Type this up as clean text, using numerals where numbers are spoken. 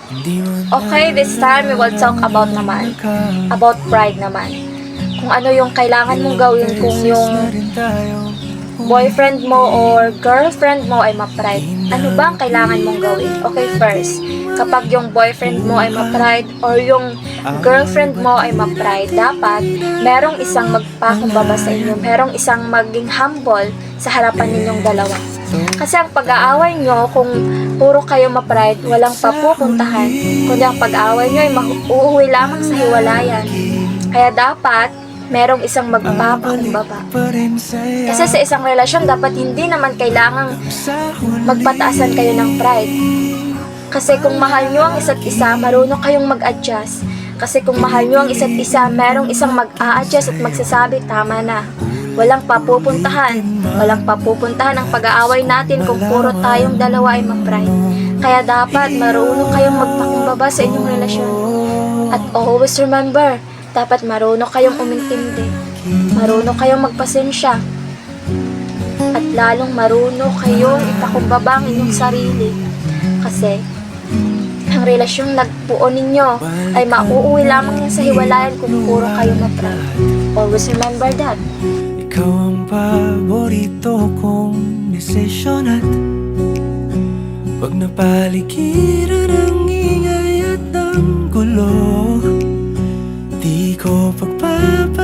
Okay, this time we will talk about naman, about pride naman. Kung ano yung kailangan mong gawin kung yung boyfriend mo or girlfriend mo ay ma-pride. Ano ba ang kailangan mong gawin? Okay, first, kapag yung boyfriend mo ay ma-pride or yung girlfriend mo ay ma-pride, dapat merong isang magpakumbaba sa inyo, merong isang maging humble sa harapan ninyong dalawa. Kasi ang pag-aaway nyo, kung puro kayo ma-pride, walang papupuntahan, kundi ang pag-aaway nyo ay uuwi lamang sa hiwalayan. Kaya dapat merong isang magpapakumbaba. Kasi sa isang relasyon, dapat hindi naman kailangang magpataasan kayo ng pride. Kasi kung mahal nyo ang isa't isa, marunong kayong mag-adjust. Kasi kung mahal nyo ang isa't isa, merong isang mag-a-adjust at magsasabi, tama na. Walang papupuntahan. Walang papupuntahan ang pag-aaway natin kung puro tayong dalawa ay ma-pride. Kaya dapat marunong kayong magpakumbaba sa inyong relasyon. At always remember, dapat marunong kayong umintindi. Marunong kayong magpasensya. At lalong marunong kayong ipakumbaba ang inyong sarili. Kasi, ang relasyong nagbuo ninyo ay mauuwi lamang yan sa hiwalayan kung puro kayo ma-pride. Always remember that. Ikaw ang paborito kong desisyon at pag napaligiran ang ingay at ang gulo, di ko pagpapalit.